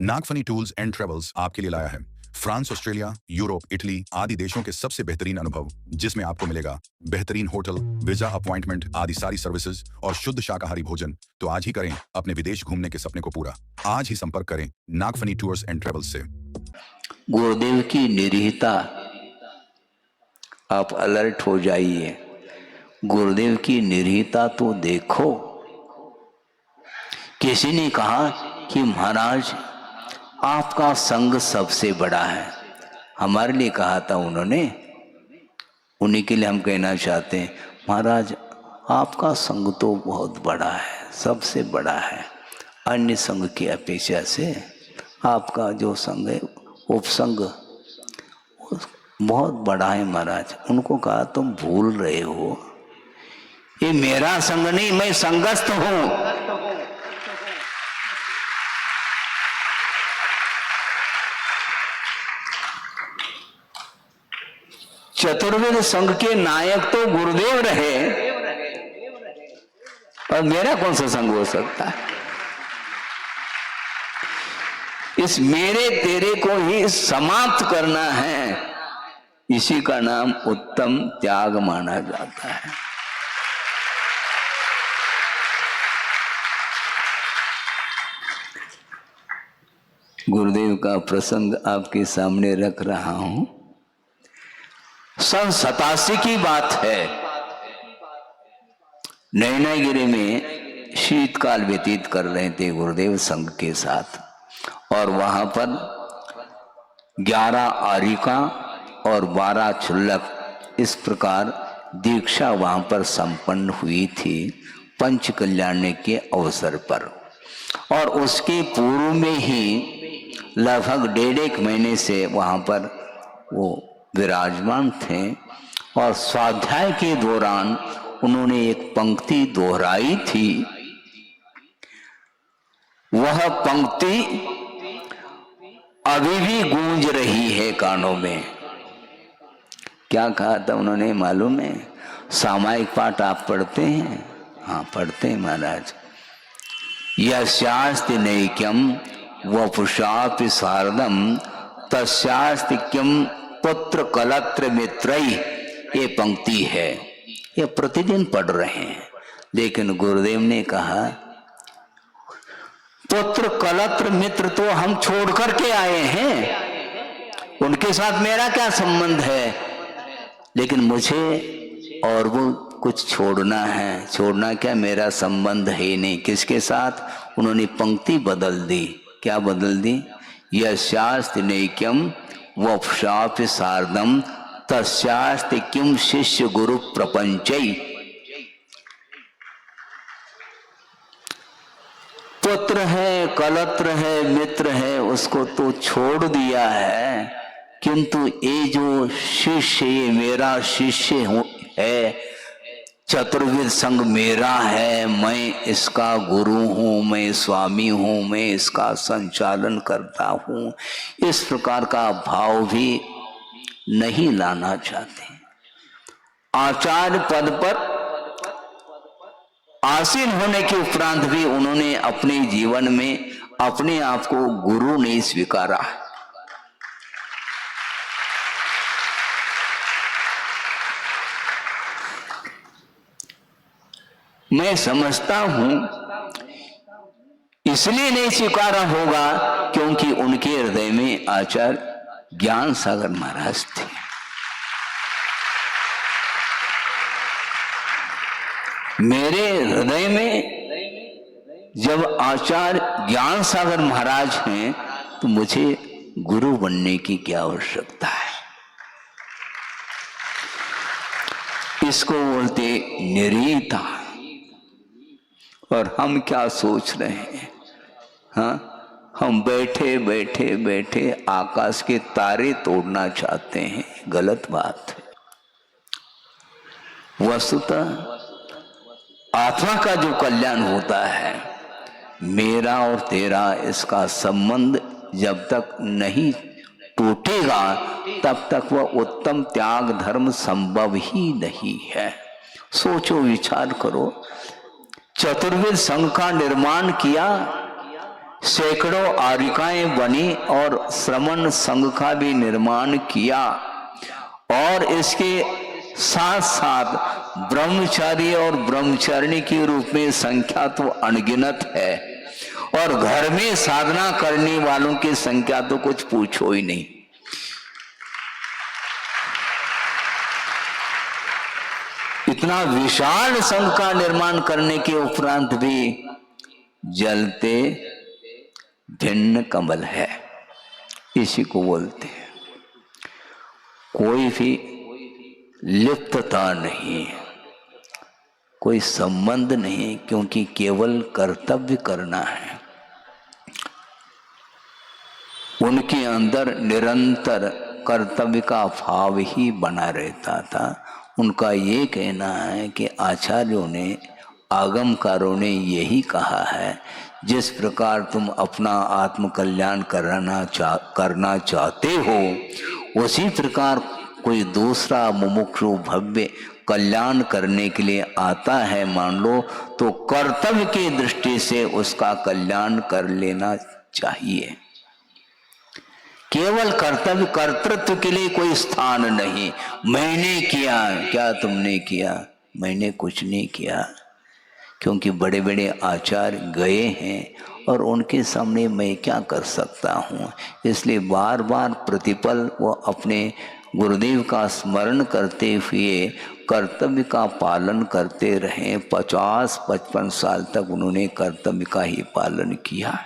Nagphani tours and travels आपके लिए लाया है फ्रांस, ऑस्ट्रेलिया, यूरोप, इटली आदि देशों के सबसे बेहतरीन अनुभव, जिसमें आपको मिलेगा बेहतरीन होटल, वीजा अपॉइंटमेंट आदि सारी सर्विसेज और शुद्ध शाकाहारी भोजन। तो आज ही करें अपने विदेश घूमने के सपने को पूरा। आज ही संपर्क करें नागफनी टूर्स एंड ट्रेवल्स से। गुरुदेव की निरीहता, आप अलर्ट हो जाइए। गुरुदेव की निरीहता तो देखो। किसी ने कहा कि महाराज आपका संग सबसे बड़ा है। हमारे लिए कहा था उन्होंने, उन्हीं के लिए हम कहना चाहते हैं, महाराज आपका संग तो बहुत बड़ा है, सबसे बड़ा है। अन्य संग की अपेक्षा से आपका जो संग है, उपसंग, बहुत बड़ा है महाराज। उनको कहा तुम भूल रहे हो, ये मेरा संग नहीं, मैं संगस्थ हूं। चतुर्वेद संघ के नायक तो गुरुदेव रहे, और मेरा कौन सा संग हो सकता है? इस मेरे तेरे को ही समाप्त करना है, इसी का नाम उत्तम त्याग माना जाता है। गुरुदेव का प्रसंग आपके सामने रख रहा हूं। सन 87 की बात है। नैनागिरी में शीतकाल व्यतीत कर रहे थे गुरुदेव संघ के साथ, और वहां पर 11 आरिका और 12 क्षुल्लक, इस प्रकार दीक्षा वहां पर संपन्न हुई थी पंच कल्याण के अवसर पर। और उसके पूर्व में ही लगभग 1.5 महीने से वहां पर वो विराजमान थे, और स्वाध्याय के दौरान उन्होंने एक पंक्ति दोहराई थी। वह पंक्ति अभी भी गूंज रही है कानों में। क्या कहा था उन्होंने मालूम है? सामायिक पाठ आप पढ़ते हैं? हाँ, पढ़ते हैं महाराज। यस्यास्ति नैक्यम वपुषापि सार्धम तस्यास्ति किम पुत्र कलत्र मित्रई, ये पंक्ति है। ये प्रतिदिन पढ़ रहे हैं, लेकिन गुरुदेव ने कहा पुत्र कलत्र मित्र तो हम छोड़ करके आए हैं, उनके साथ मेरा क्या संबंध है, लेकिन मुझे और वो कुछ छोड़ना है। छोड़ना क्या, मेरा संबंध है नहीं। किसके साथ? उन्होंने पंक्ति बदल दी। क्या बदल दी? यस्यास्ति नैक्यम वपुषापि सार्धम तस्यास्ति किम शिष्य गुरु प्रपंचई। पुत्र है, कलत्र है, मित्र है, उसको तो छोड़ दिया है, किंतु ये जो शिष्य, ये मेरा शिष्य है, चतुर्विद संघ मेरा है, मैं इसका गुरु हूं, मैं स्वामी हूं, मैं इसका संचालन करता हूं, इस प्रकार का भाव भी नहीं लाना चाहते। आचार्य पद पर आसीन होने के उपरांत भी उन्होंने अपने जीवन में अपने आप को गुरु नहीं स्वीकारा। मैं समझता हूं इसलिए नहीं स्वीकारा होगा क्योंकि उनके हृदय में आचार्य ज्ञान सागर महाराज थे। मेरे हृदय में जब आचार्य ज्ञान सागर महाराज हैं, तो मुझे गुरु बनने की क्या आवश्यकता है? इसको बोलते निरीहता। और हम क्या सोच रहे हैं? हाँ, हम बैठे बैठे बैठे आकाश के तारे तोड़ना चाहते हैं। गलत बात है। वस्तुतः आत्मा का जो कल्याण होता है, मेरा और तेरा इसका संबंध जब तक नहीं टूटेगा, तब तक वह उत्तम त्याग धर्म संभव ही नहीं है। सोचो, विचार करो। चतुर्वेद संघ का निर्माण किया, सैकड़ों आरिकाएं बनी और श्रमण संघ का भी निर्माण किया। और इसके साथ साथ ब्रह्मचारी और ब्रह्मचारिणी के रूप में संख्या तो अनगिनत है, और घर में साधना करने वालों की संख्या तो कुछ पूछो ही नहीं। इतना विशाल संघ का निर्माण करने के उपरांत भी जलते भिन्न कमल है, इसी को बोलते हैं। कोई भी लिप्तता नहीं, कोई संबंध नहीं, क्योंकि केवल कर्तव्य करना है। उनके अंदर निरंतर कर्तव्य का भाव ही बना रहता था। उनका ये कहना है कि आचार्यों ने, आगमकारों ने यही कहा है, जिस प्रकार तुम अपना आत्म कल्याण करना चाहते हो, उसी प्रकार कोई दूसरा मुमुक्षु भव्य कल्याण करने के लिए आता है, मान लो, तो कर्तव्य की दृष्टि से उसका कल्याण कर लेना चाहिए। केवल कर्तव्य, कर्तृत्व के लिए कोई स्थान नहीं। मैंने किया, क्या तुमने किया? मैंने कुछ नहीं किया, क्योंकि बड़े बड़े आचार्य गए हैं और उनके सामने मैं क्या कर सकता हूँ। इसलिए बार बार प्रतिपल वो अपने गुरुदेव का स्मरण करते हुए कर्तव्य का पालन करते रहे। 50-55 साल तक उन्होंने कर्तव्य का ही पालन किया।